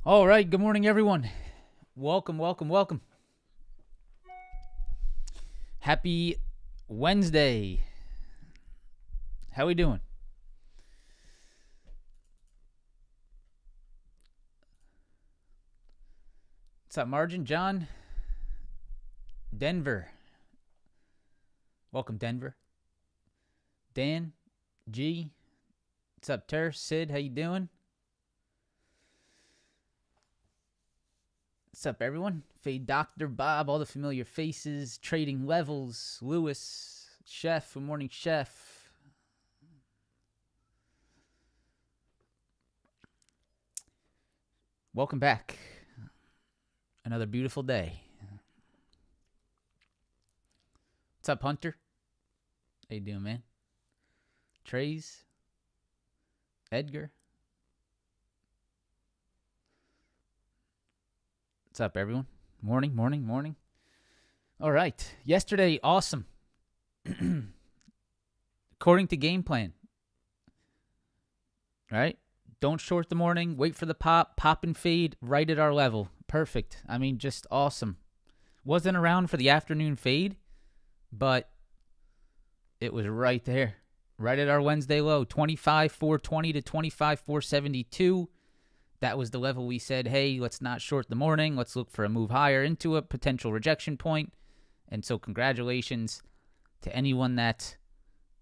All right, good morning, everyone. Welcome. Happy Wednesday. How we doing? What's up, Margin? John? Denver. Welcome, Denver. Dan? G? What's up, Ter? Sid, how you doing? What's up, everyone? Fade Dr. Bob, all the familiar faces, trading levels, Lewis, Chef, good morning, Chef. Welcome back. Another beautiful day. What's up, Hunter? How you doing, man? Trays? Edgar? What's up, everyone? Morning. All right. Yesterday, awesome. According to game plan. Right? Don't short the morning. Wait for the pop and fade right at our level. Perfect. I mean, just awesome. Wasn't around for the afternoon fade, but it was right there. Right at our Wednesday low. 25,420 to 25,472. That was the level we said, hey, let's not short the morning. Let's look for a move higher into a potential rejection point. And so congratulations to anyone that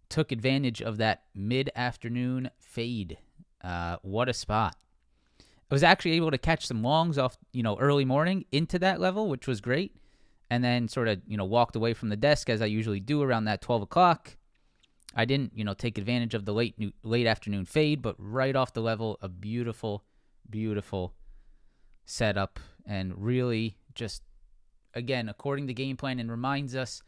took advantage of that mid-afternoon fade. What a spot. I was actually able to catch some longs off, early morning into that level, which was great. And then sort of, walked away from the desk as I usually do around that 12 o'clock. I didn't, take advantage of the late afternoon fade, but right off the level, a beautiful setup, and really just, again, according to game plan, and reminds us,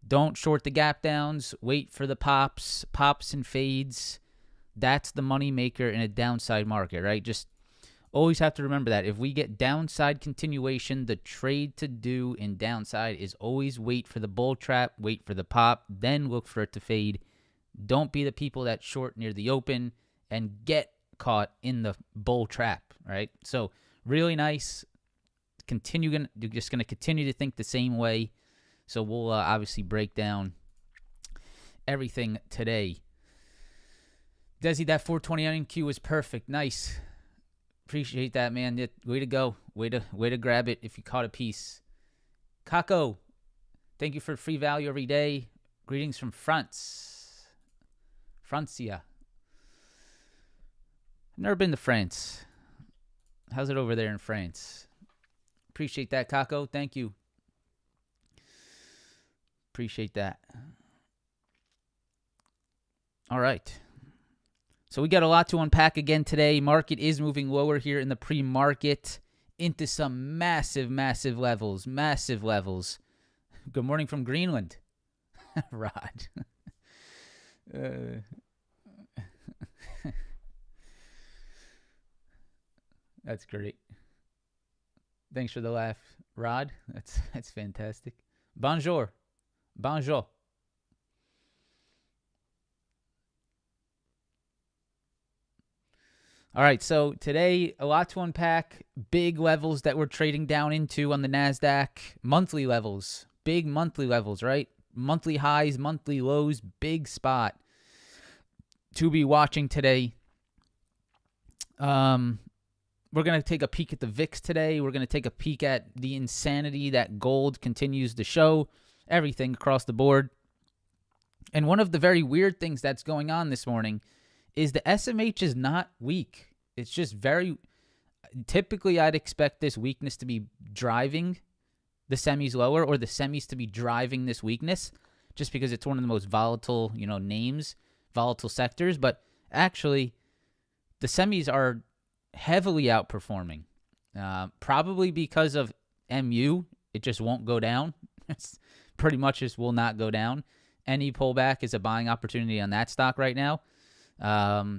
don't short the gap downs, wait for the pops and fades. That's the money maker in a downside market, right? Just always have to remember that. If we get downside continuation, the trade to do in downside is always wait for the bull trap, wait for the pop, then look for it to fade. Don't be the people that short near the open and get caught in the bull trap, right? So really nice. Just going to continue to think the same way. So we'll obviously break down everything today. Desi, that 420 on Q was perfect. Nice. Appreciate that, man. Way to go. Way to grab it if you caught a piece. Kako, thank you for free value every day. Greetings from Francia. Never been to France. How's it over there in France? Appreciate that, Kako. Thank you. Appreciate that. All right. So we got a lot to unpack again today. Market is moving lower here in the pre-market into some massive levels. Massive levels. Good morning from Greenland. Rod. That's great. Thanks for the laugh, Rod. That's fantastic. Bonjour. All right, so today, a lot to unpack. Big levels that we're trading down into on the NASDAQ. Monthly levels. Big monthly levels, right? Monthly highs, monthly lows. Big spot to be watching today. We're going to take a peek at the VIX today. We're going to take a peek at the insanity that gold continues to show. Everything across the board. And one of the very weird things that's going on this morning is the SMH is not weak. It's just typically I'd expect this weakness to be driving the semis lower, or the semis to be driving this weakness, just because it's one of the most volatile, names, volatile sectors. But actually, the semis are heavily outperforming, probably because of MU. It just won't go down. It's pretty much just will not go down. Any pullback is a buying opportunity on that stock right now.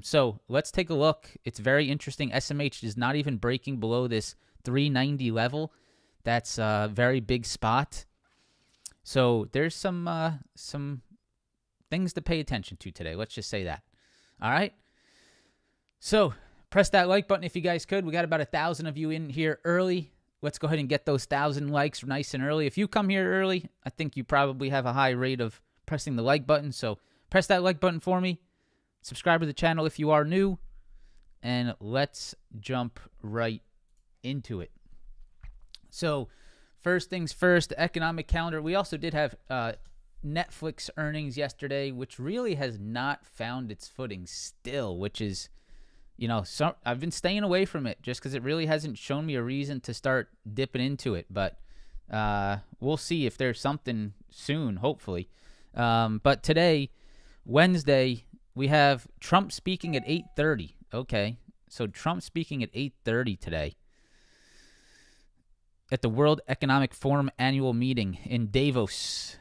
So let's take a look. It's very interesting. SMH is not even breaking below this 390 level. That's a very big spot. So there's some things to pay attention to today. Let's just say that. All right. So Press that like button if you guys could. We got about 1,000 of you in here early. Let's go ahead and get those 1,000 likes nice and early. If you come here early, I think you probably have a high rate of pressing the like button. So press that like button for me. Subscribe to the channel if you are new. And let's jump right into it. So first things first, the economic calendar. We also did have Netflix earnings yesterday, which really has not found its footing still, which is, I've been staying away from it just because it really hasn't shown me a reason to start dipping into it. But we'll see if there's something soon, hopefully. But today, Wednesday, we have Trump speaking at 8:30. Okay, so Trump speaking at 8:30 today at the World Economic Forum annual meeting in Davos.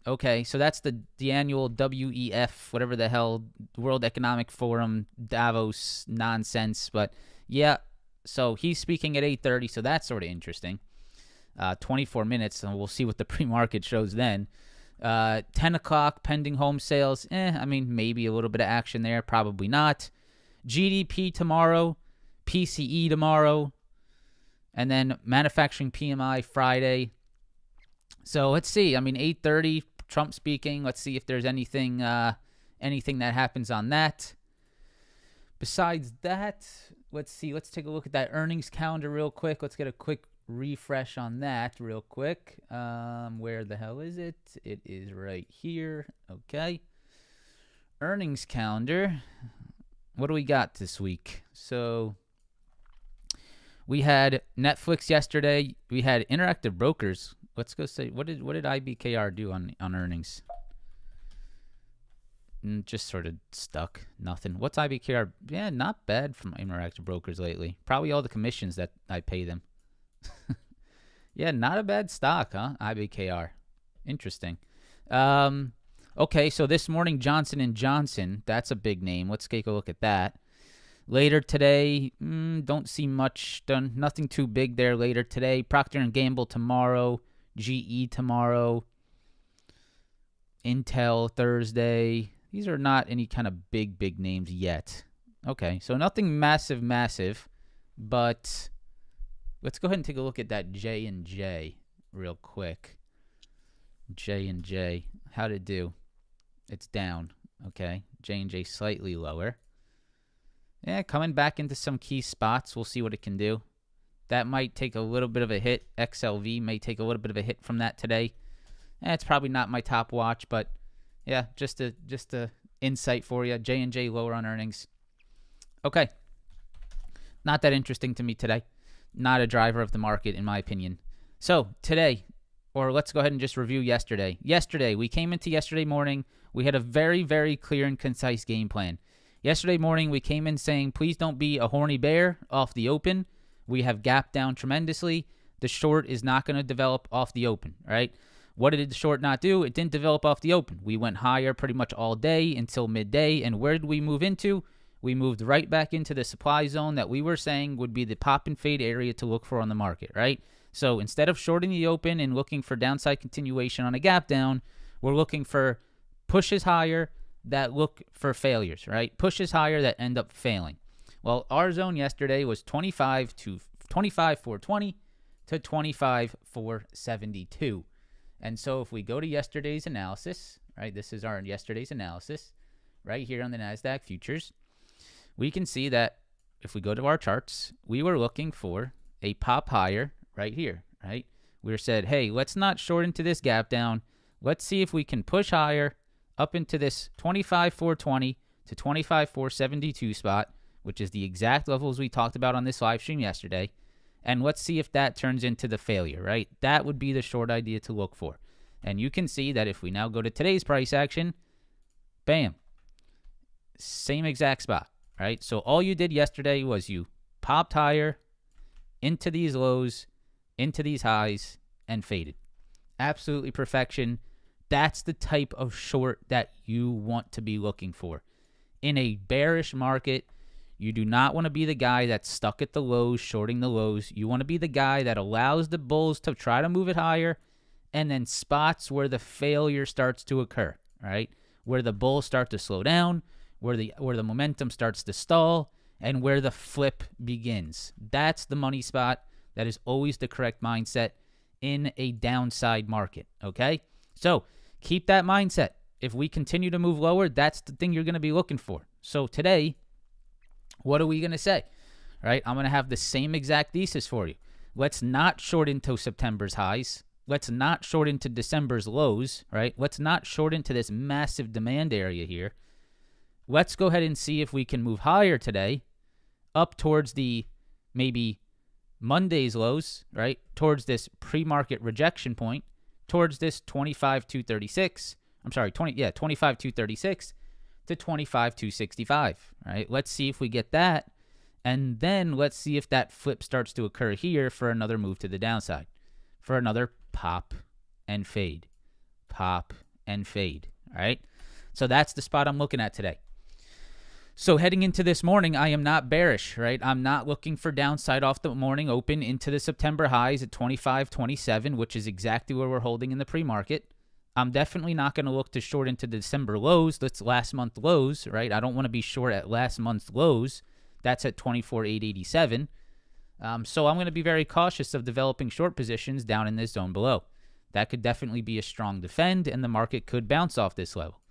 Okay, so that's the annual WEF, whatever the hell, World Economic Forum, Davos nonsense. But yeah, so he's speaking at 8:30, so that's sort of interesting. 24 minutes, and we'll see what the pre-market shows then. 10 o'clock, pending home sales. Maybe a little bit of action there, probably not. GDP tomorrow, PCE tomorrow, and then manufacturing PMI Friday. So let's see. 8:30, Trump speaking. Let's see if there's anything that happens on that. Besides that, let's see. Let's take a look at that earnings calendar real quick. Let's get a quick refresh on that real quick. Where the hell is it? It is right here. Okay. Earnings calendar. What do we got this week? So we had Netflix yesterday. We had Interactive Brokers. Let's go say, what did IBKR do on earnings? Just sort of stuck. Nothing. What's IBKR? Yeah, not bad from Interactive Brokers lately. Probably all the commissions that I pay them. Yeah, not a bad stock, huh? IBKR. Interesting. Okay, so this morning, Johnson & Johnson. That's a big name. Let's take a look at that. Later today, don't see much done. Nothing too big there later today. Procter & Gamble tomorrow. GE tomorrow. Intel Thursday. These are not any kind of big names yet. Okay, so nothing massive, but let's go ahead and take a look at that J&J real quick. J&J, how'd it do? It's down. Okay, J&J slightly lower. Yeah, coming back into some key spots. We'll see what it can do. That might take a little bit of a hit. XLV may take a little bit of a hit from that today. It's probably not my top watch, but yeah, just a insight for you. J&J lower on earnings. Okay. Not that interesting to me today. Not a driver of the market, in my opinion. So today, or let's go ahead and just review yesterday. Yesterday, we came into yesterday morning. We had a very, very clear and concise game plan. Yesterday morning, we came in saying, please don't be a horny bear off the open. We have gapped down tremendously. The short is not going to develop off the open, right? What did the short not do? It didn't develop off the open. We went higher pretty much all day until midday. And where did we move into? We moved right back into the supply zone that we were saying would be the pop and fade area to look for on the market, right? So instead of shorting the open and looking for downside continuation on a gap down, we're looking for pushes higher that look for failures, right? Pushes higher that end up failing. Well, our zone yesterday was 25,420 to 25,472. And so if we go to yesterday's analysis, right, this is our yesterday's analysis right here on the NASDAQ futures, we can see that if we go to our charts, we were looking for a pop higher right here, right? We said, hey, let's not short into this gap down. Let's see if we can push higher up into this 25,420 to 25,472 spot, which is the exact levels we talked about on this live stream yesterday. And let's see if that turns into the failure, right? That would be the short idea to look for. And you can see that if we now go to today's price action, bam, same exact spot, right? So all you did yesterday was you popped higher into these lows, into these highs, and faded. Absolutely perfection. That's the type of short that you want to be looking for. In a bearish market, you do not want to be the guy that's stuck at the lows, shorting the lows. You want to be the guy that allows the bulls to try to move it higher and then spots where the failure starts to occur, right? Where the bulls start to slow down, where the momentum starts to stall, and where the flip begins. That's the money spot. That is always the correct mindset in a downside market, okay? So keep that mindset. If we continue to move lower, that's the thing you're going to be looking for. So today, what are we going to say? Right? I'm going to have the same exact thesis for you. Let's not short into September's highs. Let's not short into December's lows, right? Let's not short into this massive demand area here. Let's go ahead and see if we can move higher today, up towards the maybe Monday's lows, right? Towards this pre-market rejection point, towards this 25,236. I'm sorry, 25,236 to 25,265, right? Let's see if we get that, and then let's see if that flip starts to occur here for another move to the downside, for another pop and fade, pop and fade, all right? So that's the spot I'm looking at today. So heading into this morning, I am not bearish, right? I'm not looking for downside off the morning open into the September highs at 25.27, which is exactly where we're holding in the pre-market. I'm definitely not going to look to short into the December lows. That's last month lows, right? I don't want to be short at last month's lows. That's at 24,887. So I'm going to be very cautious of developing short positions down in this zone below. That could definitely be a strong defend, and the market could bounce off this level.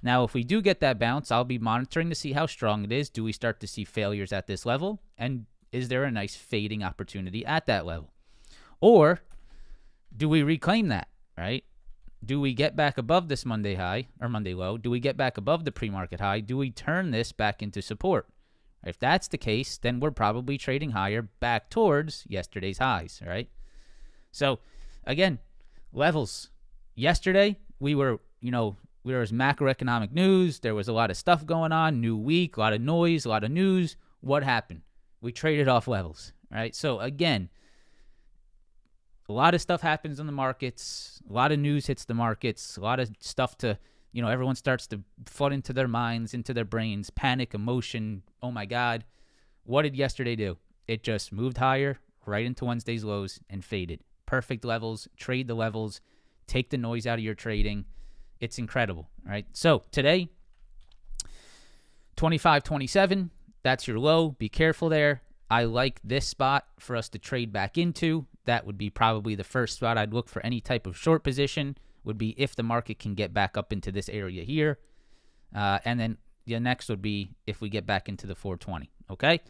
Now, if we do get that bounce, I'll be monitoring to see how strong it is. Do we start to see failures at this level? And is there a nice fading opportunity at that level? Or do we reclaim that, right? Do we get back above this Monday high or Monday low? Do we get back above the pre-market high? Do we turn this back into support? If that's the case, then we're probably trading higher back towards yesterday's highs, right? So, again, levels. Yesterday, there was macroeconomic news. There was a lot of stuff going on, new week, a lot of noise, a lot of news. What happened? We traded off levels, right? So, again, a lot of stuff happens in the markets. A lot of news hits the markets. A lot of stuff everyone starts to flood into their minds, into their brains, panic, emotion. Oh, my God. What did yesterday do? It just moved higher right into Wednesday's lows and faded. Perfect levels. Trade the levels. Take the noise out of your trading. It's incredible, right? So today, 25.27, that's your low. Be careful there. I like this spot for us to trade back into. That would be probably the first spot I'd look for any type of short position, would be if the market can get back up into this area here. And then the next would be if we get back into the 420, okay?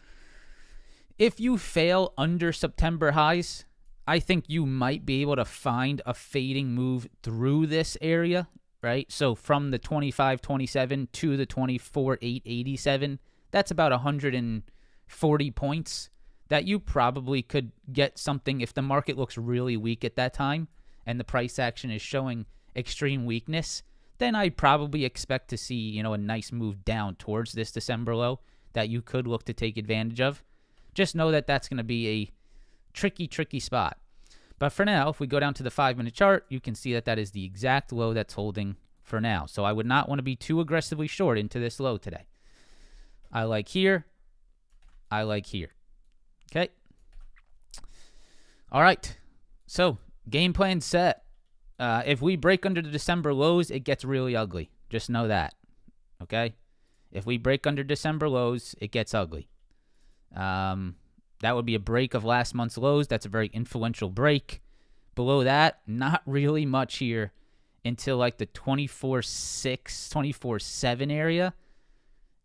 If you fail under September highs, I think you might be able to find a fading move through this area, right? So from the 25.27 to the 24.887, that's about 140 points that you probably could get something if the market looks really weak at that time and the price action is showing extreme weakness. Then I'd probably expect to see, a nice move down towards this December low that you could look to take advantage of. Just know that that's going to be a tricky spot. But for now, if we go down to the 5-minute chart, you can see that that is the exact low that's holding for now. So I would not want to be too aggressively short into this low today. I like here. I like here. Okay. All right. So game plan set. If we break under the December lows, it gets really ugly. Just know that. Okay. If we break under December lows, it gets ugly. That would be a break of last month's lows. That's a very influential break. Below that, not really much here until like the 24.6, 24.7 area.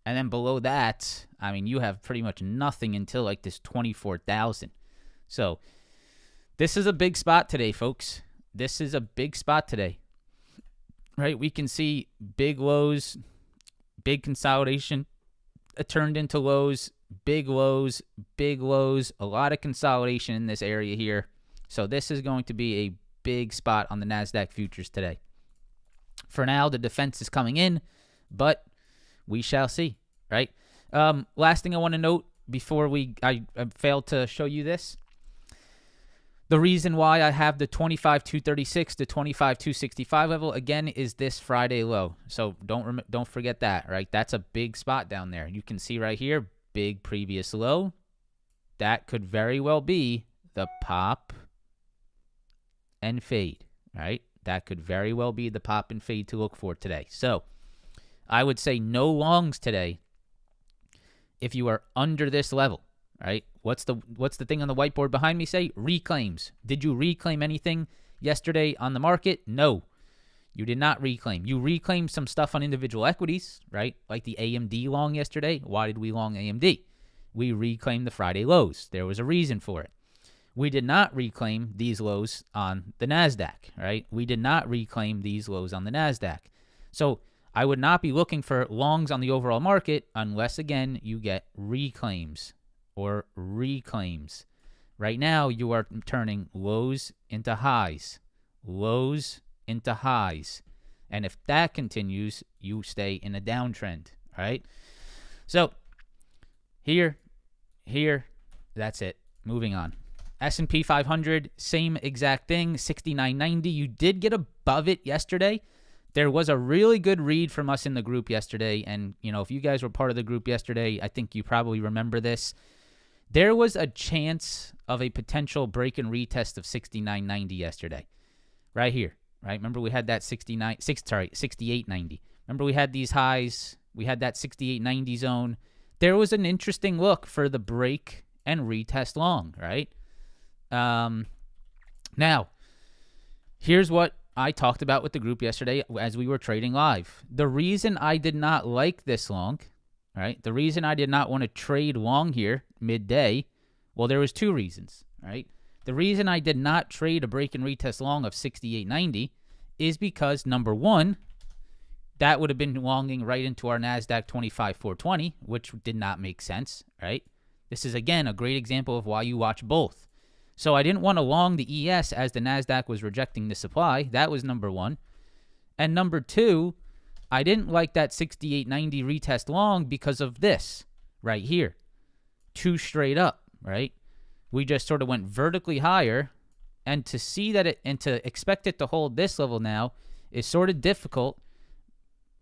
And then below that, you have pretty much nothing until like this 24,000. So this is a big spot today, folks. This is a big spot today, right? We can see big lows, big consolidation turned into lows, big lows, a lot of consolidation in this area here. So this is going to be a big spot on the NASDAQ futures today. For now, the defense is coming in, but we shall see, right? Last thing I want to note before I failed to show you this. The reason why I have the 25.236 to 25.265 level, again, is this Friday low. So don't forget that, right? That's a big spot down there. You can see right here, big previous low. That could very well be the pop and fade, right? That could very well be the pop and fade to look for today. So I would say no longs today if you are under this level, right? What's the thing on the whiteboard behind me say? Reclaims. Did you reclaim anything yesterday on the market? No, you did not reclaim. You reclaimed some stuff on individual equities, right? Like the AMD long yesterday. Why did we long AMD? We reclaimed the Friday lows. There was a reason for it. We did not reclaim these lows on the NASDAQ, right? We did not reclaim these lows on the NASDAQ. So I would not be looking for longs on the overall market unless, again, you get reclaims or reclaims. Right now, you are turning lows into highs, lows into highs. And if that continues, you stay in a downtrend, right? So here, that's it. Moving on. S&P 500, same exact thing, 69.90. You did get above it yesterday. There was a really good read from us in the group yesterday. And, if you guys were part of the group yesterday, I think you probably remember this. There was a chance of a potential break and retest of 69.90 yesterday. Right here, right? Remember we had that 68.90. Remember we had these highs. We had that 68.90 zone. There was an interesting look for the break and retest long, right? Now, here's what I talked about with the group yesterday as we were trading live. The reason I did not like this long, right? The reason I did not want to trade long here midday, well, there was two reasons, right? The reason I did not trade a break and retest long of 68.90 is because, number one, that would have been longing right into our NASDAQ 25,420, which did not make sense, right? This is, again, a great example of why you watch both. So I didn't want to long the ES as the NASDAQ was rejecting the supply. That was number one. And number two, I didn't like that 68.90 retest long because of this right here. Two straight up, right? We just sort of went vertically higher. And to see that and to expect it to hold this level now is sort of difficult,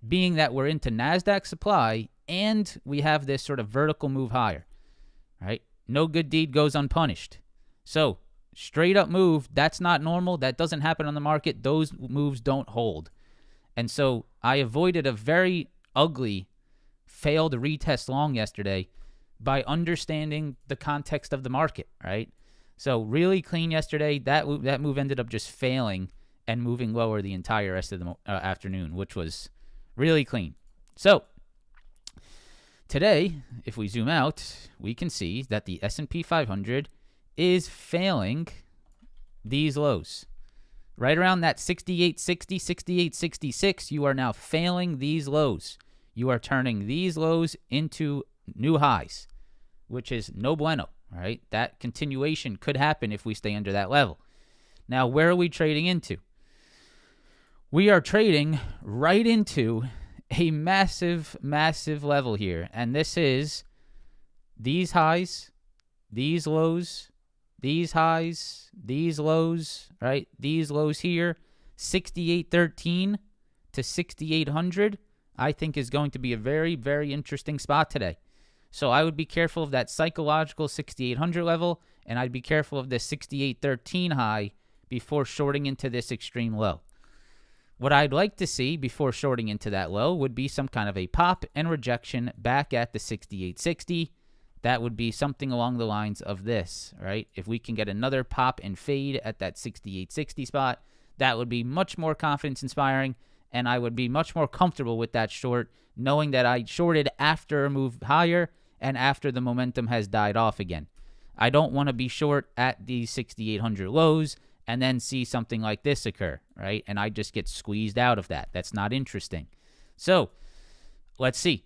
being that we're into NASDAQ supply and we have this sort of vertical move higher, right? No good deed goes unpunished. So, straight up move, that's not normal. That doesn't happen on the market. Those moves don't hold. And so, I avoided a very ugly failed retest long yesterday by understanding the context of the market, right? So, really clean yesterday. That move ended up just failing and moving lower the entire rest of the afternoon, which was really clean. So, today, if we zoom out, we can see that the S&P 500 is failing these lows. Right around that 68.60, 68.66, you are now failing these lows. You are turning these lows into new highs, which is no bueno, right? That continuation could happen if we stay under that level. Now, where are we trading into? We are trading right into a massive, massive level here. And this is these highs, these lows, these highs, these lows, right? These lows here, 68.13 to 6,800, I think is going to be a very, very interesting spot today. So I would be careful of that psychological 6,800 level, and I'd be careful of this 68.13 high before shorting into this extreme low. What I'd like to see before shorting into that low would be some kind of a pop and rejection back at the 68.60. That would be something along the lines of this, right? If we can get another pop and fade at that 68.60 spot, that would be much more confidence-inspiring, and I would be much more comfortable with that short, knowing that I shorted after a move higher and after the momentum has died off again. I don't want to be short at these 6,800 lows and then see something like this occur, right? And I just get squeezed out of that. That's not interesting. So let's see.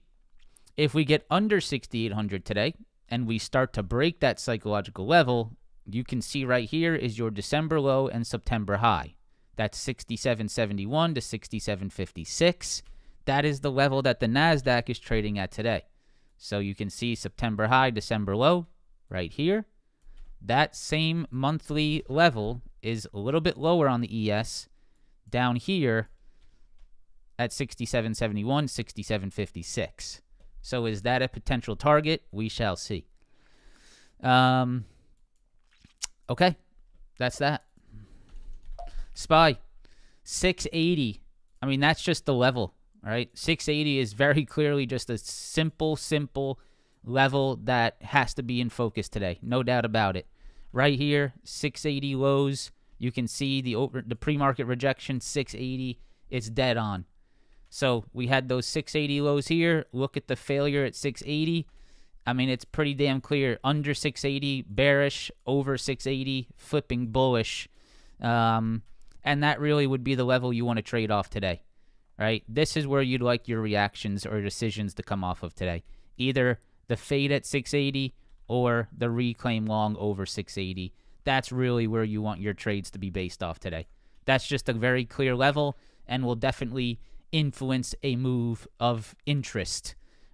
If we get under 6,800 today and we start to break that psychological level, you can see right here is your December low and September high. That's 67.71 to 67.56. That is the level that the NASDAQ is trading at today. So you can see September high, December low right here. That same monthly level is a little bit lower on the ES down here at 67.71, 67.56. So is that a potential target? We shall see. Okay, that's that. SPY, 680. I mean, that's just the level, All right, 680 is very clearly just a simple level that has to be in focus today. No doubt about it. Right here, 680 lows. You can see the pre-market rejection, 680. It's dead on. So we had those 680 lows here. Look at the failure at 680. I mean, it's pretty damn clear. Under 680, bearish. Over 680, flipping bullish. And that really would be the level you want to trade off today. Right? This is where you'd like your reactions or decisions to come off of today. Either the fade at 680 or the reclaim long over 680. That's really where you want your trades to be based off today. That's just a very clear level and will definitely influence a move of interest.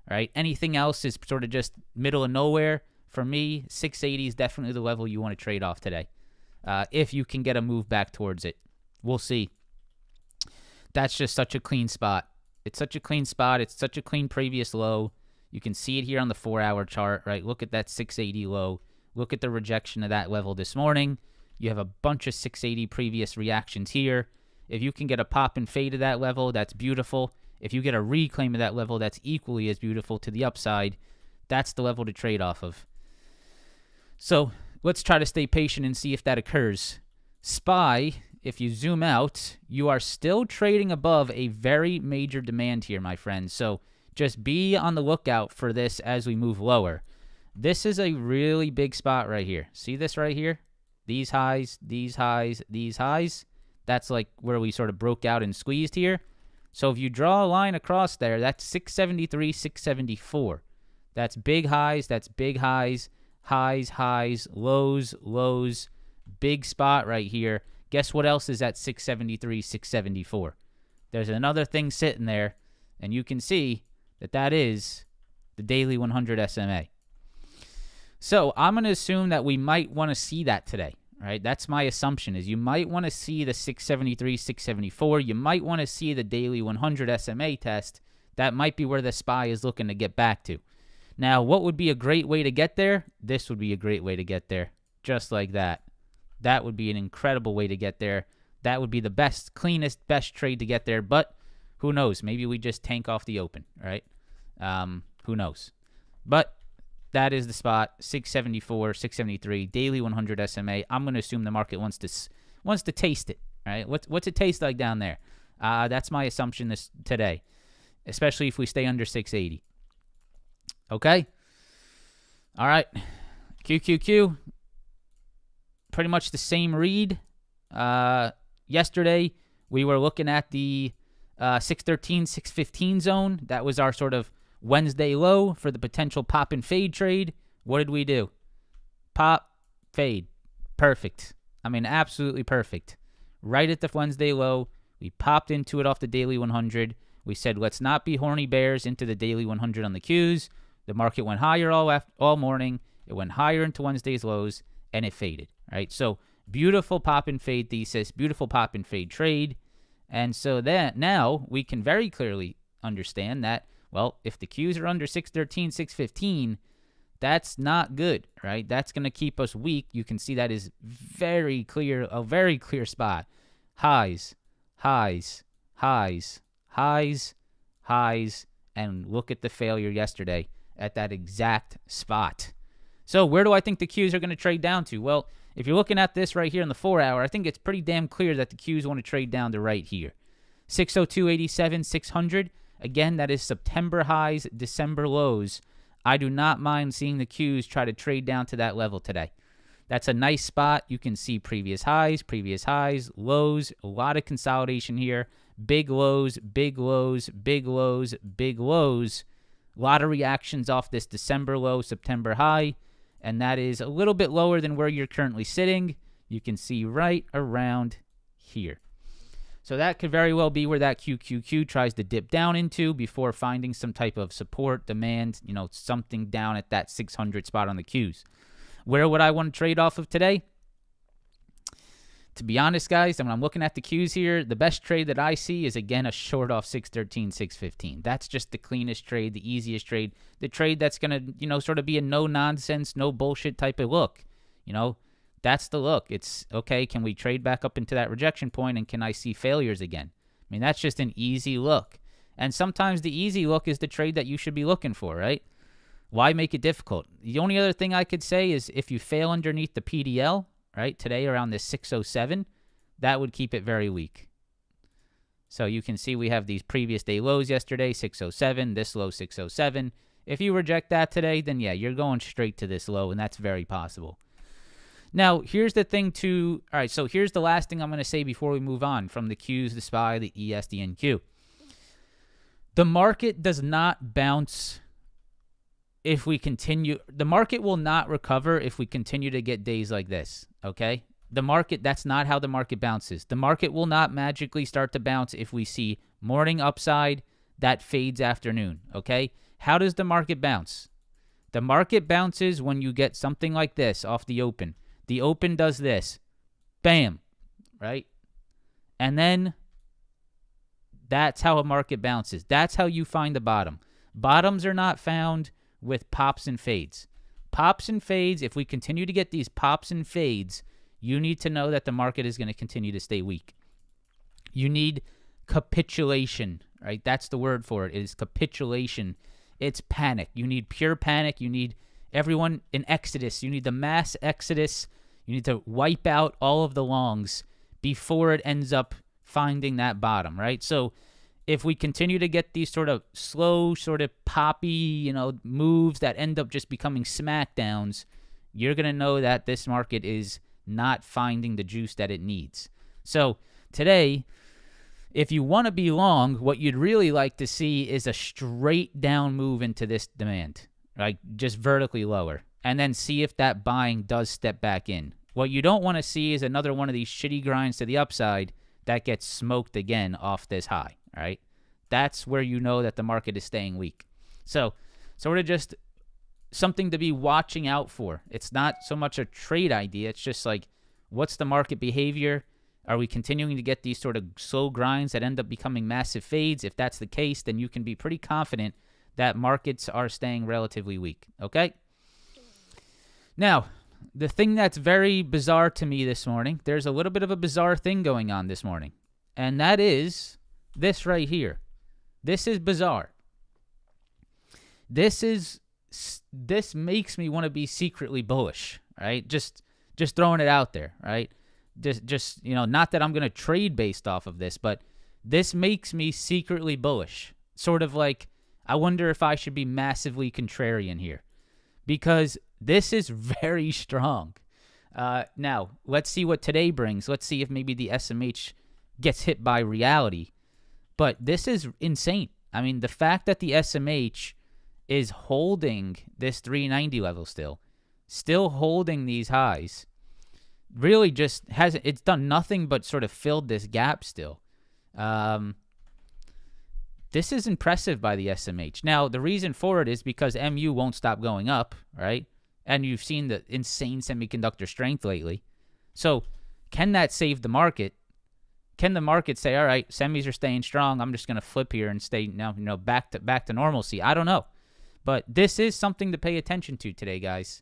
Right? Anything else is sort of just middle of nowhere. For me, 680 is definitely the level you want to trade off today. If you can get a move back towards it. We'll see. That's just such a clean spot. It's such a clean spot. It's such a clean previous low. You can see it here on the 4-hour chart, right? Look at that 680 low. Look at the rejection of that level this morning. You have a bunch of 680 previous reactions here. If you can get a pop and fade to that level, that's beautiful. If you get a reclaim of that level, that's equally as beautiful to the upside. That's the level to trade off of. So let's try to stay patient and see if that occurs. SPY, if you zoom out, you are still trading above a very major demand here, my friends. So just be on the lookout for this as we move lower. This is a really big spot right here. See this right here? These highs, these highs, these highs. That's like where we sort of broke out and squeezed here. So if you draw a line across there, that's 673, 674. That's big highs, highs, highs, lows, lows. Big spot right here. Guess what else is at 673, 674? There's another thing sitting there, and you can see that that is the daily 100 SMA. So I'm going to assume that we might want to see that today, right? That's my assumption, is you might want to see the 673, 674. You might want to see the daily 100 SMA test. That might be where the SPY is looking to get back to. Now, what would be a great way to get there? This would be a great way to get there, just like that. That would be an incredible way to get there. That would be the best, cleanest, best trade to get there. But who knows? Maybe we just tank off the open, right? Who knows? But that is the spot, 674, 673, daily 100 SMA. I'm going to assume the market wants to taste it, right? What's it taste like down there? That's my assumption today, especially if we stay under 680. Okay? All right. QQQ. Pretty much the same read. Yesterday, we were looking at the 613, 615 zone. That was our sort of Wednesday low for the potential pop and fade trade. What did we do? Pop, fade. Perfect. I mean, absolutely perfect. Right at the Wednesday low, we popped into it off the daily 100. We said, let's not be horny bears into the daily 100 on the Qs. The market went higher all morning. It went higher into Wednesday's lows, and it faded. Right, so beautiful pop and fade thesis, beautiful pop and fade trade. And so that now we can very clearly understand that, well, if the Qs are under 613, 615, that's not good, right? That's going to keep us weak. You can see that is very clear, a very clear spot. Highs, highs, highs, highs, highs, and look at the failure yesterday at that exact spot. So where do I think the Qs are going to trade down to? Well, if you're looking at this right here in the 4-hour, I think it's pretty damn clear that the Qs want to trade down to right here. 602.87, 600. Again, that is September highs, December lows. I do not mind seeing the Qs try to trade down to that level today. That's a nice spot. You can see previous highs, lows, a lot of consolidation here. Big lows, big lows, big lows, big lows. A lot of reactions off this December low, September high. And that is a little bit lower than where you're currently sitting. You can see right around here. So that could very well be where that QQQ tries to dip down into before finding some type of support, demand, something down at that 600 spot on the Qs. Where would I want to trade off of today? To be honest, guys, when I'm looking at the Qs here, the best trade that I see is, again, a short off 613, 615. That's just the cleanest trade, the easiest trade, the trade that's going to, sort of be a no-nonsense, no bullshit type of look. That's the look. It's, okay, can we trade back up into that rejection point, and can I see failures again? I mean, that's just an easy look. And sometimes the easy look is the trade that you should be looking for, right? Why make it difficult? The only other thing I could say is if you fail underneath the PDL, right, today around this 607, that would keep it very weak. So you can see we have these previous day lows yesterday, 607, this low 607. If you reject that today, then yeah, you're going straight to this low, and that's very possible. Now, here's the thing all right, so here's the last thing I'm going to say before we move on from the Qs, the SPY, the ES, the NQ. The market does not bounce if we continue. The market will not recover if we continue to get days like this, okay? That's not how the market bounces. The market will not magically start to bounce if we see morning upside that fades afternoon, okay? How does the market bounce? The market bounces when you get something like this off the open. The open does this. Bam, right? And then that's how a market bounces. That's how you find the bottom. Bottoms are not found with pops and fades. Pops and fades, if we continue to get these pops and fades, you need to know that the market is going to continue to stay weak. You need capitulation, right? That's the word for it. It is capitulation. It's panic. You need pure panic. You need everyone in exodus. You need the mass exodus. You need to wipe out all of the longs before it ends up finding that bottom, right? So if we continue to get these sort of slow, sort of poppy, moves that end up just becoming smackdowns, you're going to know that this market is not finding the juice that it needs. So today, if you want to be long, what you'd really like to see is a straight down move into this demand, like just vertically lower, and then see if that buying does step back in. What you don't want to see is another one of these shitty grinds to the upside that gets smoked again off this high, right? That's where you know that the market is staying weak. So sort of just something to be watching out for. It's not so much a trade idea. It's just like, what's the market behavior? Are we continuing to get these sort of slow grinds that end up becoming massive fades? If that's the case, then you can be pretty confident that markets are staying relatively weak, okay? Now, the thing that's very bizarre to me this morning, there's a little bit of a bizarre thing going on this morning, and that is this right here. This is bizarre. This makes me want to be secretly bullish, right? Just throwing it out there, right? Just not that I'm going to trade based off of this, but this makes me secretly bullish. Sort of like, I wonder if I should be massively contrarian here, because this is very strong. Now, let's see what today brings. Let's see if maybe the SMH gets hit by reality. But this is insane. I mean, the fact that the SMH is holding this 390 level still holding these highs, really just it's done nothing but sort of filled this gap still. This is impressive by the SMH. Now, the reason for it is because MU won't stop going up, right? And you've seen the insane semiconductor strength lately. So can that save the market? Can the market say, all right, semis are staying strong, I'm just going to flip here and stay now, back to normalcy? I don't know. But this is something to pay attention to today, guys.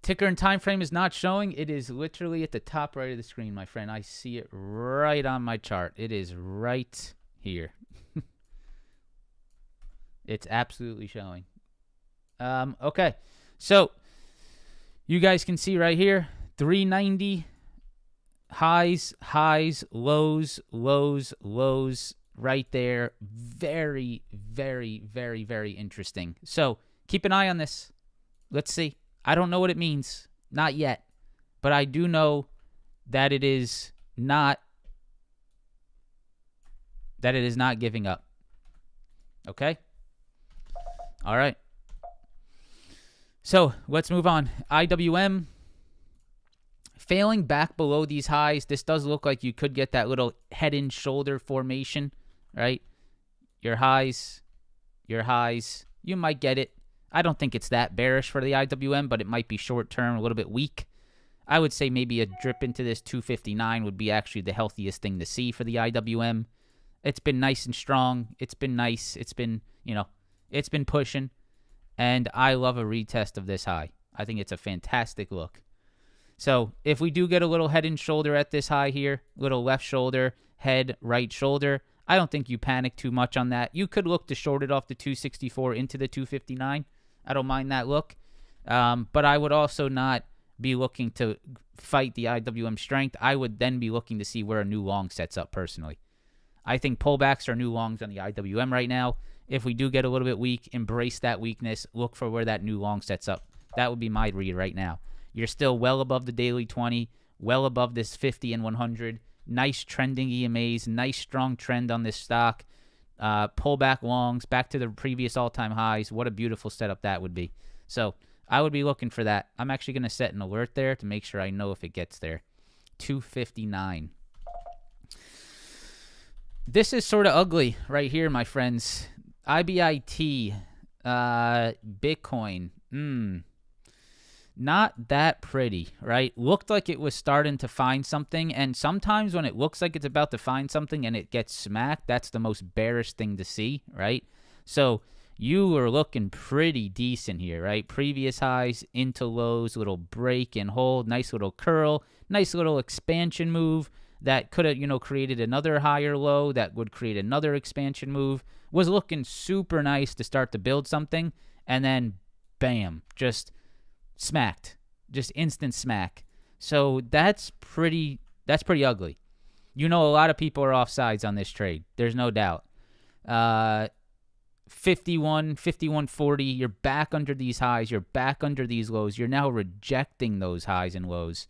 Ticker and time frame is not showing. It is literally at the top right of the screen, my friend. I see it right on my chart. It is right here. It's absolutely showing. Okay. So you guys can see right here, 390 highs, lows, right there. Very, very, very, very interesting. So keep an eye on this. Let's see. I don't know what it means. Not yet. But I do know that it is not giving up. Okay? All right. So let's move on. IWM failing back below these highs. This does look like you could get that little head and shoulder formation, right? Your highs. You might get it. I don't think it's that bearish for the IWM, but it might be short term, a little bit weak. I would say maybe a drip into this 259 would be actually the healthiest thing to see for the IWM. It's been nice and strong. It's been nice. It's been, it's been pushing. And I love a retest of this high. I think it's a fantastic look. So if we do get a little head and shoulder at this high here, little left shoulder, head, right shoulder. I don't think you panic too much on that. You could look to short it off the 264 into the 259. I don't mind that look. But I would also not be looking to fight the IWM strength. I would then be looking to see where a new long sets up personally. I think pullbacks are new longs on the IWM right now. If we do get a little bit weak, embrace that weakness. Look for where that new long sets up. That would be my read right now. You're still well above the daily 20, well above this 50 and 100. Nice trending EMAs, nice strong trend on this stock. Pullback longs, back to the previous all-time highs. What a beautiful setup that would be. So I would be looking for that. I'm actually going to set an alert there to make sure I know if it gets there. 259. This is sort of ugly right here, my friends. IBIT, Bitcoin, not that pretty, right? Looked like it was starting to find something, and sometimes when it looks like it's about to find something and it gets smacked, that's the most bearish thing to see, right? So you were looking pretty decent here, right? Previous highs into lows, little break and hold, nice little curl, nice little expansion move that could have, created another higher low that would create another expansion move. Was looking super nice to start to build something, and then bam, just smacked, just instant smack. So that's pretty ugly. A lot of people are offsides on this trade. There's no doubt. 51, 51.40, you're back under these highs, you're back under these lows. You're now rejecting those highs and lows.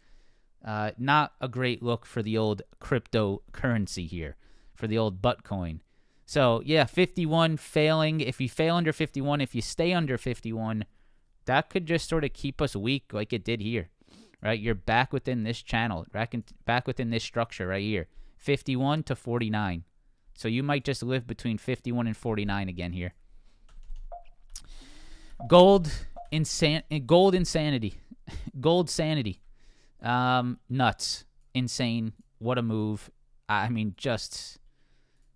Not a great look for the old cryptocurrency here, for the old butt coin. So, yeah, 51 failing. If you fail under 51, if you stay under 51, that could just sort of keep us weak like it did here, right? You're back within this channel, back within this structure right here, 51 to 49. So you might just live between 51 and 49 again here. Gold insanity. Gold sanity. Nuts. Insane. What a move. I mean, just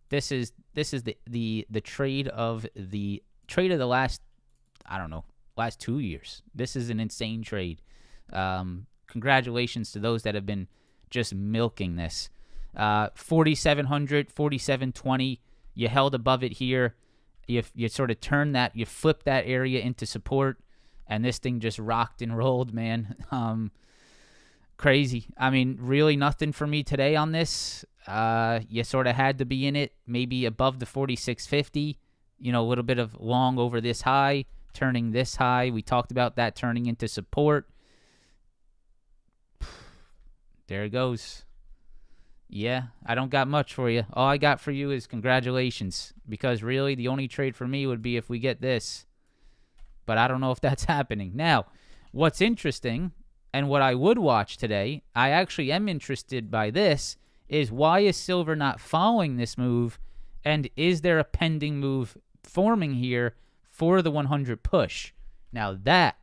this is the trade of the last, I don't know, last 2 years. This is an insane trade. Congratulations to those that have been just milking this. 4,700, 4,720. You held above it here. You sort of turned that, you flipped that area into support, and this thing just rocked and rolled, man. Crazy. I mean, really nothing for me today on this. You sort of had to be in it, maybe above the 4650. A little bit of long over this high, turning this high. We talked about that turning into support. There it goes. Yeah, I don't got much for you. All I got for you is congratulations, because really the only trade for me would be if we get this. But I don't know if that's happening. Now, what's interesting, and what I would watch today, I actually am interested by this, is why is silver not following this move, and is there a pending move forming here for the 100 push? Now that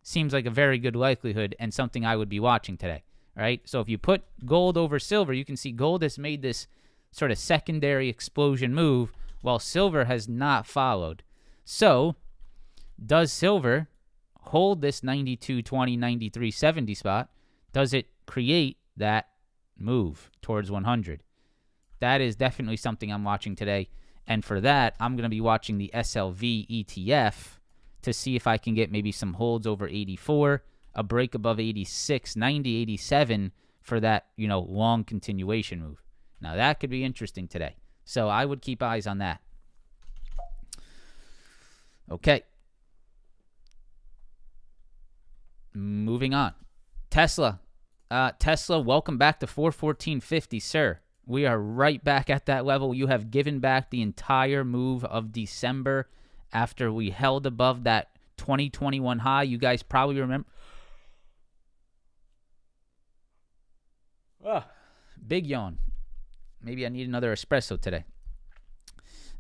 seems like a very good likelihood and something I would be watching today. Right? So if you put gold over silver, you can see gold has made this sort of secondary explosion move while silver has not followed. So does silver hold this 92.20, 93.70 spot? Does it create that move towards 100? That is definitely something I'm watching today. And for that, I'm going to be watching the SLV ETF to see if I can get maybe some holds over 84. A break above 86, 90, 87 for that, long continuation move. Now, that could be interesting today. So I would keep eyes on that. Okay. Moving on. Tesla. Tesla, welcome back to 414.50, sir. We are right back at that level. You have given back the entire move of December after we held above that 2021 high. You guys probably remember. Big yawn. Maybe I need another espresso today.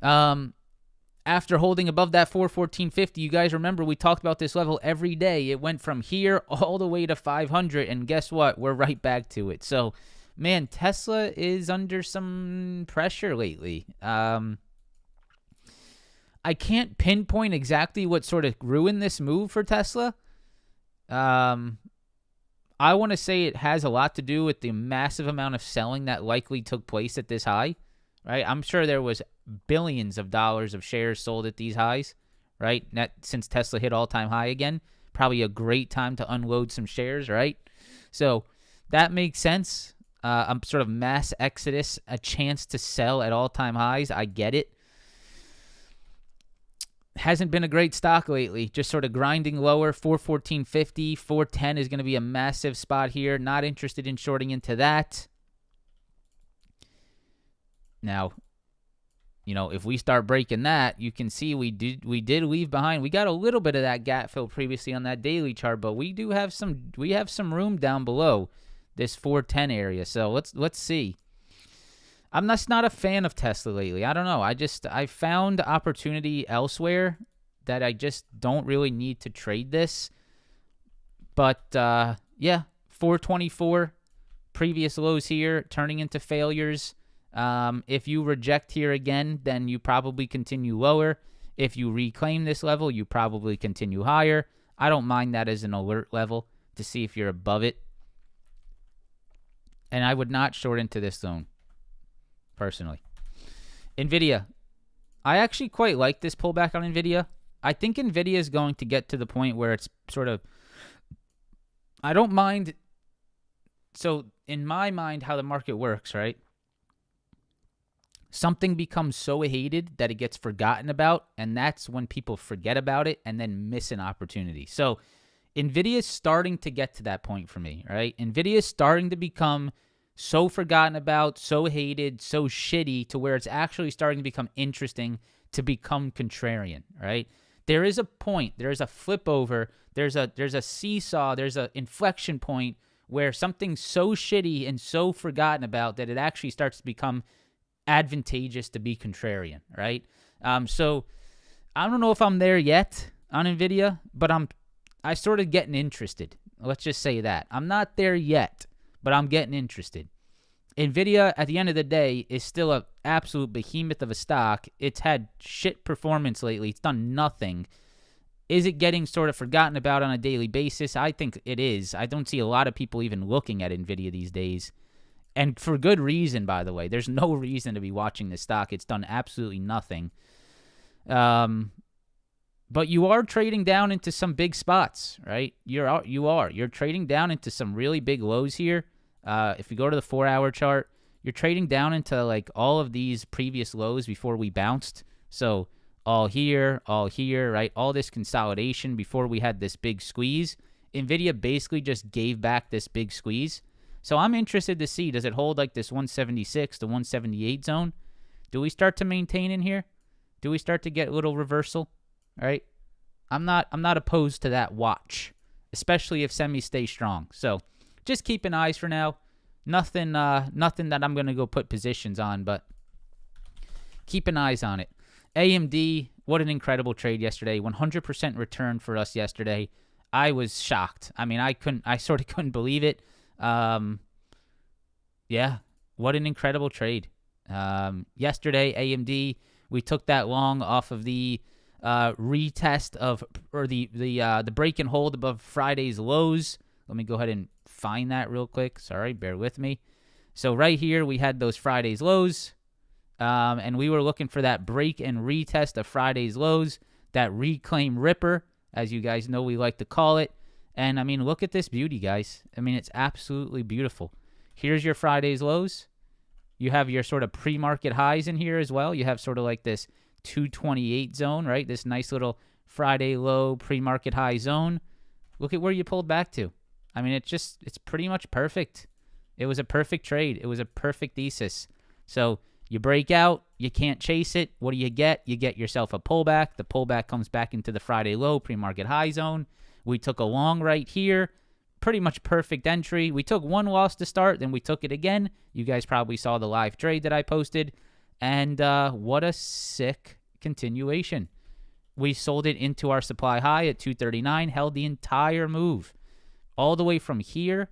After holding above that 414.50, you guys remember we talked about this level every day. It went from here all the way to 500, and guess what? We're right back to it. So, man, Tesla is under some pressure lately. I can't pinpoint exactly what sort of ruined this move for Tesla. I want to say it has a lot to do with the massive amount of selling that likely took place at this high, right? I'm sure there was billions of dollars of shares sold at these highs, right? Since Tesla hit all-time high again, probably a great time to unload some shares, right? So that makes sense. I'm sort of mass exodus, a chance to sell at all-time highs. I get it. Hasn't been a great stock lately, just sort of grinding lower. 414.50, 410 is going to be a massive spot here. Not interested in shorting into that. Now, if we start breaking that, you can see we did leave behind. We got a little bit of that gap fill previously on that daily chart, but we have some room down below this 410 area. So let's see. I'm just not a fan of Tesla lately. I don't know. I found opportunity elsewhere that I just don't really need to trade this. But, 424, previous lows here, turning into failures. If you reject here again, then you probably continue lower. If you reclaim this level, you probably continue higher. I don't mind that as an alert level to see if you're above it. And I would not short into this zone. Personally. NVIDIA. I actually quite like this pullback on NVIDIA. I think NVIDIA is going to get to the point where it's sort of... I don't mind... So, in my mind, how the market works, right? Something becomes so hated that it gets forgotten about, and that's when people forget about it and then miss an opportunity. So, NVIDIA is starting to get to that point for me, right? NVIDIA is starting to become... so forgotten about, so hated, so shitty to where it's actually starting to become interesting to become contrarian, right? There is a point, there is a flip over, there's a seesaw, there's an inflection point where something's so shitty and so forgotten about that it actually starts to become advantageous to be contrarian, right? So I don't know if I'm there yet on NVIDIA, but I sort of getting interested. Let's just say that. I'm not there yet, but I'm getting interested. NVIDIA, at the end of the day, is still an absolute behemoth of a stock. It's had shit performance lately. It's done nothing. Is it getting sort of forgotten about on a daily basis? I think it is. I don't see a lot of people even looking at NVIDIA these days. And for good reason, by the way. There's no reason to be watching this stock. It's done absolutely nothing. But you are trading down into some big spots, right? You are. You're trading down into some really big lows here. If you go to the 4-hour chart, you're trading down into like all of these previous lows before we bounced. So all here, right? All this consolidation before we had this big squeeze. NVIDIA basically just gave back this big squeeze. So I'm interested to see, does it hold like this 176 to 178 zone? Do we start to maintain in here? Do we start to get a little reversal? All right, I'm not opposed to that watch, especially if semis stay strong. So just keep an eyes for now. Nothing that I'm gonna go put positions on, but keep an eyes on it. AMD, what an incredible trade yesterday. 100% return for us yesterday. I was shocked. I mean, I sort of couldn't believe it. Yeah, what an incredible trade. Yesterday, AMD, we took that long off of the retest of, or the break and hold above Friday's lows. Let me go ahead and find that real quick. Sorry, bear with me. So right here, we had those Friday's lows, and we were looking for that break and retest of Friday's lows, that reclaim ripper, as you guys know we like to call it. And, I mean, look at this beauty, guys. I mean, it's absolutely beautiful. Here's your Friday's lows. You have your sort of pre-market highs in here as well. You have sort of like this 228 zone, right? This nice little Friday low pre-market high zone. Look at where you pulled back to. I mean, it's pretty much perfect. It was a perfect trade. It was a perfect thesis. So you break out, you can't chase it. What do you get? You get yourself a pullback. The pullback comes back into the Friday low pre-market high zone. We took a long right here. Pretty much perfect entry. We took one loss to start, then we took it again. You guys probably saw the live trade that I posted. And what a sick continuation. We sold it into our supply high at 239, held the entire move. All the way from here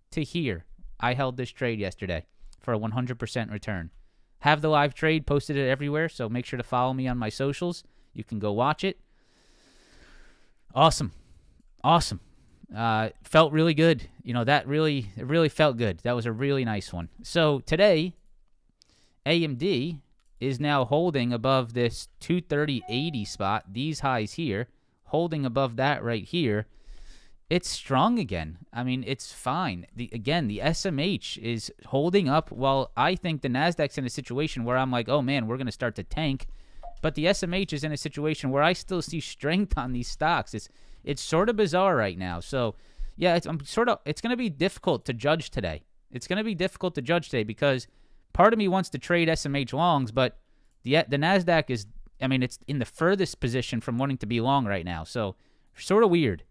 to here. I held this trade yesterday for a 100% return. Have the live trade, posted it everywhere, so make sure to follow me on my socials. You can go watch it. Awesome. Felt really good. It really felt good. That was a really nice one. So today, AMD is now holding above this 230.80 spot, these highs here, holding above that right here. It's strong again. I mean, it's fine. The SMH is holding up while I think the NASDAQ's in a situation where I'm like, oh man, we're going to start to tank. But the SMH is in a situation where I still see strength on these stocks. It's sort of bizarre right now. So, yeah, it's going to be difficult to judge today. It's going to be difficult to judge today because part of me wants to trade SMH longs, but the NASDAQ is, it's in the furthest position from wanting to be long right now. So, sort of weird.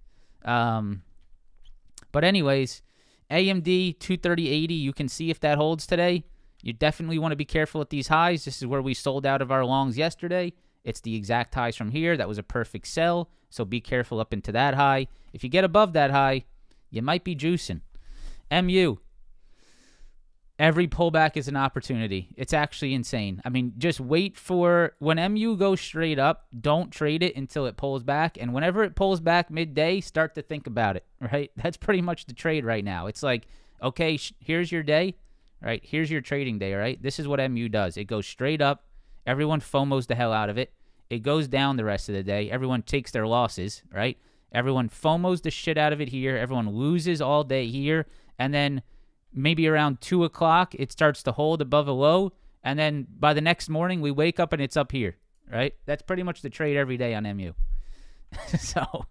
But anyways, AMD 230.80, you can see if that holds today. You definitely want to be careful at these highs. This is where we sold out of our longs yesterday. It's the exact highs from here. That was a perfect sell, so be careful up into that high. If you get above that high, you might be juicing. MU. Every pullback is an opportunity. It's actually insane. Just wait for when MU goes straight up. Don't trade it until it pulls back. And whenever it pulls back midday, start to think about it, right? That's pretty much the trade right now. It's like, okay, here's your day, right? Here's your trading day, right? This is what MU does. It goes straight up. Everyone FOMOs the hell out of it. It goes down the rest of the day. Everyone takes their losses, right? Everyone FOMOs the shit out of it here. Everyone loses all day here. And then maybe around 2 o'clock, it starts to hold above a low. And then by the next morning, we wake up and it's up here, right? That's pretty much the trade every day on MU. So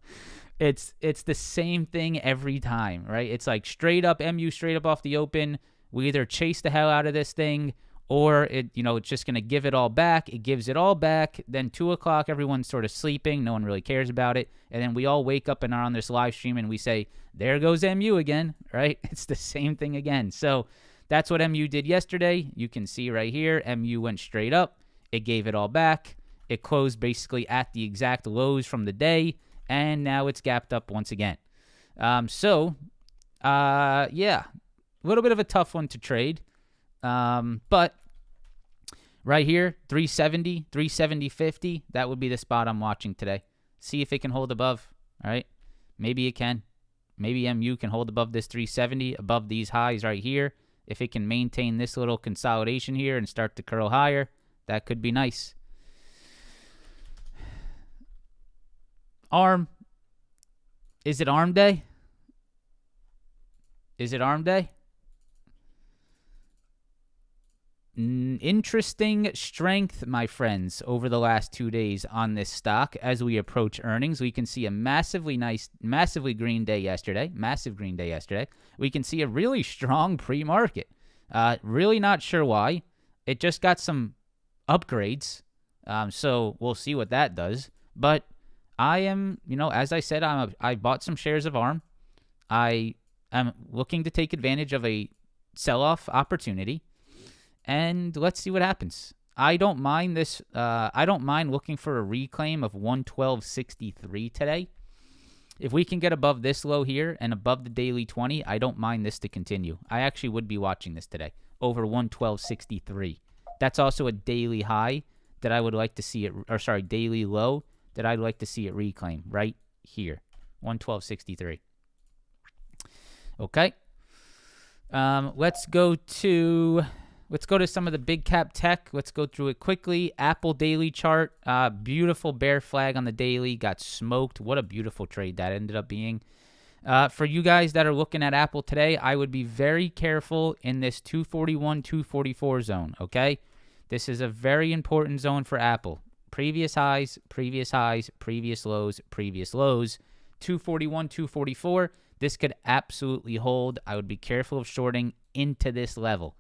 it's the same thing every time, right? It's like straight up MU, straight up off the open. We either chase the hell out of this thing or it's just going to give it all back. It gives it all back. Then 2 o'clock, everyone's sort of sleeping. No one really cares about it. And then we all wake up and are on this live stream and we say, there goes MU again, right? It's the same thing again. So that's what MU did yesterday. You can see right here, MU went straight up. It gave it all back. It closed basically at the exact lows from the day. And now it's gapped up once again. Yeah, a little bit of a tough one to trade. But right here, 370, 370.50, that would be the spot I'm watching today. See if it can hold above, all right? Maybe it can. Maybe MU can hold above this 370, above these highs right here. If it can maintain this little consolidation here and start to curl higher, that could be nice. ARM. Is it ARM day? Is it ARM day? Interesting strength, my friends, over the last 2 days on this stock as we approach earnings. We can see a massively green day yesterday. Massive green day yesterday. We can see a really strong pre-market. Really not sure why. It just got some upgrades. So we'll see what that does. But I am, as I said, I bought some shares of ARM. I am looking to take advantage of a sell-off opportunity. And let's see what happens. I don't mind this. I don't mind looking for a reclaim of 112.63 today. If we can get above this low here and above the daily 20, I don't mind this to continue. I actually would be watching this today over 112.63. That's also a daily high that I would like to see it, daily low that I'd like to see it reclaim right here, 112.63. Okay. Let's go to some of the big cap tech. Let's go through it quickly. Apple daily chart. Beautiful bear flag on the daily. Got smoked. What a beautiful trade that ended up being. For you guys that are looking at Apple today, I would be very careful in this 241, 244 zone, okay? This is a very important zone for Apple. Previous highs, previous lows, previous lows. 241, 244. This could absolutely hold. I would be careful of shorting into this level.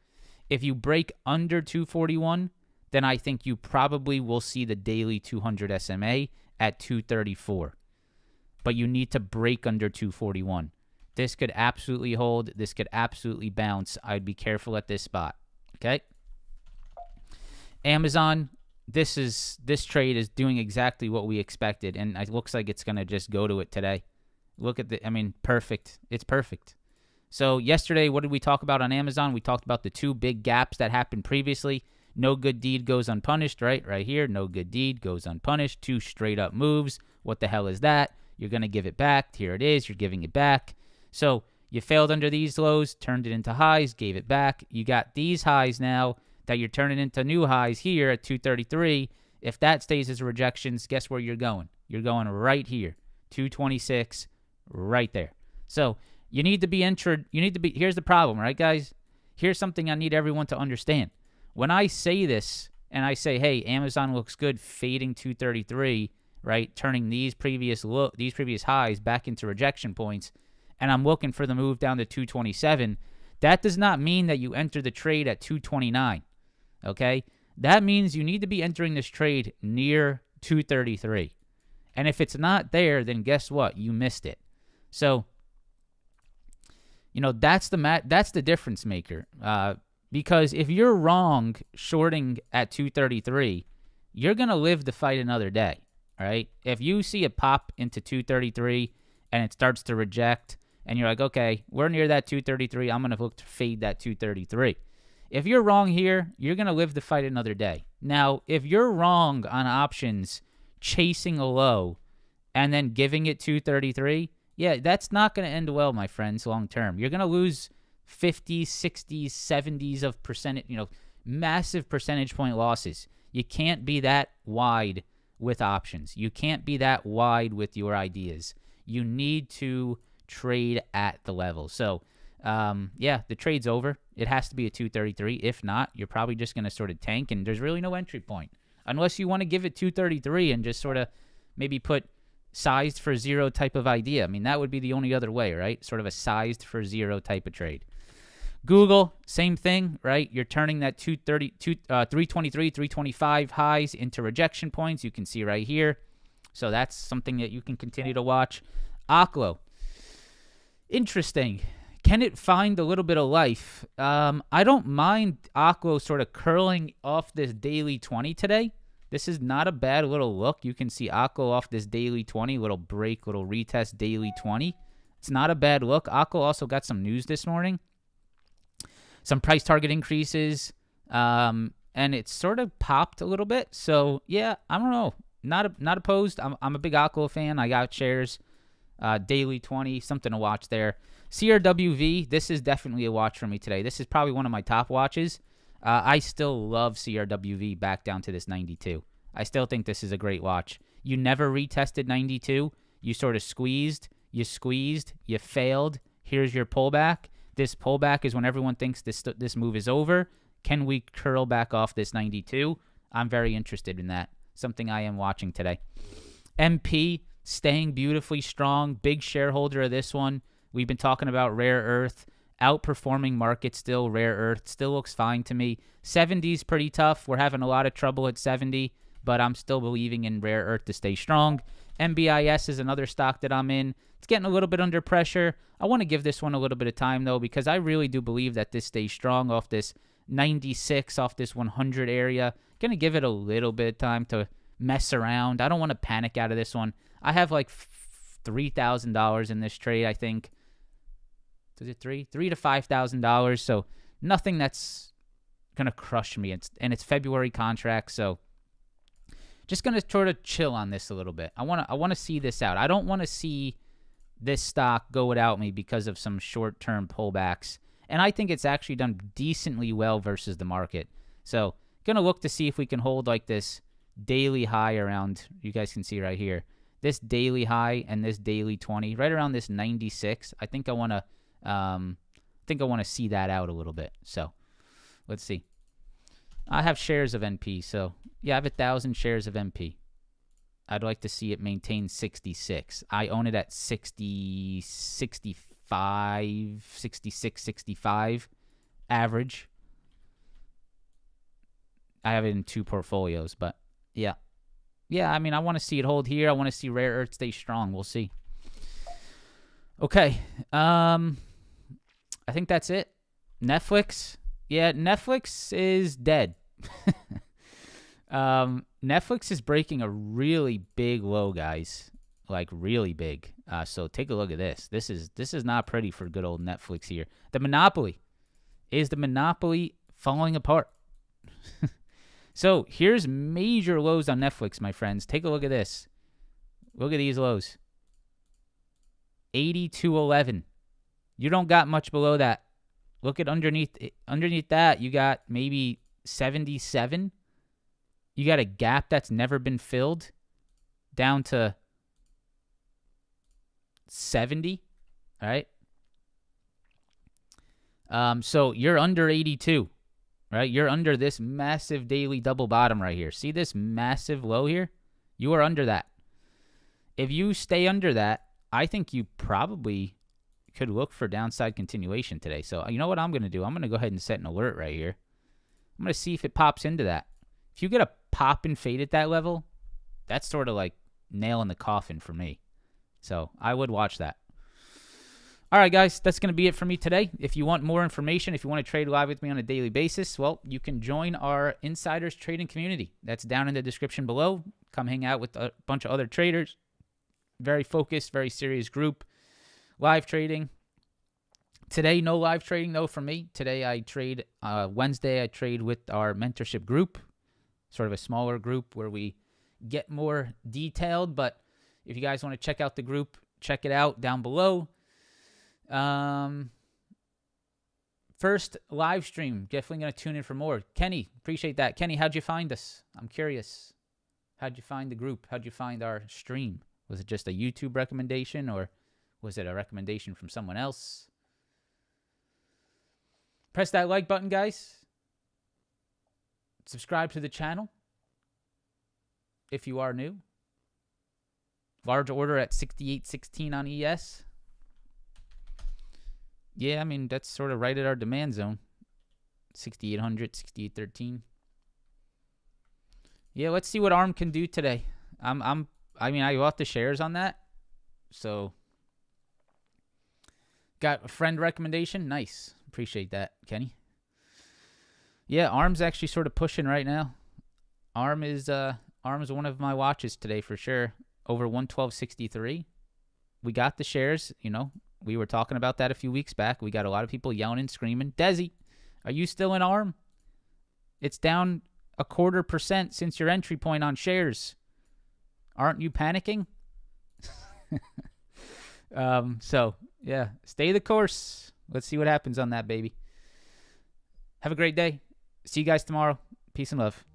If you break under 241, then I think you probably will see the daily 200 SMA at 234. But you need to break under 241. This could absolutely hold. This could absolutely bounce. I'd be careful at this spot. Okay? Amazon, this trade is doing exactly what we expected, and it looks like it's going to just go to it today. Look at perfect. It's perfect. So yesterday, what did we talk about on Amazon? We talked about the two big gaps that happened previously. No good deed goes unpunished, right? Right here, no good deed goes unpunished. Two straight up moves. What the hell is that? You're going to give it back. Here it is. You're giving it back. So you failed under these lows, turned it into highs, gave it back. You got these highs now that you're turning into new highs here at 233. If that stays as rejections, guess where you're going? You're going right here, 226, right there. So you need to be entered. Here's the problem, right, guys? Here's something I need everyone to understand. When I say this and I say, hey, Amazon looks good, fading 233, right, turning these previous highs back into rejection points, and I'm looking for the move down to 227, that does not mean that you enter the trade at 229, okay? That means you need to be entering this trade near 233. And if it's not there, then guess what? You missed it. So, that's the difference maker. Because if you're wrong shorting at 233, you're going to live to fight another day, right? If you see a pop into 233 and it starts to reject, and you're like, okay, we're near that 233, I'm going to look to fade that 233. If you're wrong here, you're going to live to fight another day. Now, if you're wrong on options chasing a low and then giving it 233, yeah, that's not going to end well, my friends, long term. You're going to lose 50s, 60s, 70s of percentage, massive percentage point losses. You can't be that wide with options. You can't be that wide with your ideas. You need to trade at the level. So, the trade's over. It has to be a 233. If not, you're probably just going to sort of tank, and there's really no entry point. Unless you want to give it 233 and just sort of maybe put sized for zero type of idea. I mean, that would be the only other way, right? Sort of a sized for zero type of trade. Google, same thing, right? You're turning that 323, 325 highs into rejection points. You can see right here. So that's something that you can continue to watch. Oklo. Interesting. Can it find a little bit of life? I don't mind Oklo sort of curling off this daily 20 today. This is not a bad little look. You can see Oklo off this daily 20, little break, little retest daily 20. It's not a bad look. Oklo also got some news this morning. Some price target increases, and it sort of popped a little bit. So, yeah, I don't know. Not opposed. I'm a big Oklo fan. I got shares. Daily 20, something to watch there. CRWV, this is definitely a watch for me today. This is probably one of my top watches. I still love CRWV back down to this 92. I still think this is a great watch. You never retested 92. You sort of squeezed, you failed. Here's your pullback. This pullback is when everyone thinks this move is over. Can we curl back off this 92? I'm very interested in that. Something I am watching today. MP, staying beautifully strong. Big shareholder of this one. We've been talking about rare earth. Outperforming market still. Rare earth still looks fine to me. 70 is pretty tough. We're having a lot of trouble at 70, but I'm still believing in rare earth to stay strong. MBIS is another stock that I'm in. It's getting a little bit under pressure. I want to give this one a little bit of time, though, because I really do believe that this stays strong off this 96, off this 100 area. Going to give it a little bit of time to mess around. I don't want to panic out of this one. I have like $3,000 in this trade, I think. Is it $3,000 to $5,000? So nothing that's gonna crush me. It's February contract, so just gonna sort of chill on this a little bit. I wanna see this out. I don't want to see this stock go without me because of some short-term pullbacks. And I think it's actually done decently well versus the market. So gonna look to see if we can hold like this daily high around. You guys can see right here. This daily high and this daily 20, right around this 96. I think I want to see that out a little bit. So let's see. I have shares of NP. So yeah, I have 1,000 shares of NP. I'd like to see it maintain 66. I own it at 60, 65, 66, 65 average. I have it in 2 portfolios, but yeah. Yeah, I mean, I want to see it hold here. I want to see rare earth stay strong. We'll see. Okay. I think that's it. Netflix. Yeah, Netflix is dead. Netflix is breaking a really big low, guys. Like, really big. So take a look at this. This is not pretty for good old Netflix here. The monopoly. Is the monopoly falling apart? So here's major lows on Netflix, my friends. Take a look at this. Look at these lows. 82.11. You don't got much below that. Look at underneath that, you got maybe 77. You got a gap that's never been filled down to 70, right? So you're under 82, right? You're under this massive daily double bottom right here. See this massive low here? You are under that. If you stay under that, I think you probably could look for downside continuation today. So you know what I'm going to do? I'm going to go ahead and set an alert right here. I'm going to see if it pops into that. If you get a pop and fade at that level, that's sort of like nail in the coffin for me. So I would watch that. All right, guys, that's going to be it for me today. If you want more information, if you want to trade live with me on a daily basis, well, you can join our insiders trading community. That's down in the description below. Come hang out with a bunch of other traders. Very focused, very serious group. Live trading. Today, no live trading, though, for me. Today, I trade. Wednesday, I trade with our mentorship group, sort of a smaller group where we get more detailed. But if you guys want to check out the group, check it out down below. First live stream. Definitely going to tune in for more. Kenny, appreciate that. Kenny, how'd you find us? I'm curious. How'd you find the group? How'd you find our stream? Was it just a YouTube recommendation, or was it a recommendation from someone else? Press that like button, guys. Subscribe to the channel if you are new. Large order at 68.16 on ES. Yeah, I mean, that's sort of right at our demand zone. 6,800, 6,813. Yeah, let's see what ARM can do today. I bought the shares on that. So, got a friend recommendation. Nice. Appreciate that, Kenny. Yeah, ARM's actually sort of pushing right now. ARM is one of my watches today for sure. Over 112.63. We got the shares, you know. We were talking about that a few weeks back. We got a lot of people yelling and screaming. Desi, are you still in ARM? It's down 0.25% since your entry point on shares. Aren't you panicking? So, yeah, stay the course. Let's see what happens on that, baby. Have a great day. See you guys tomorrow. Peace and love.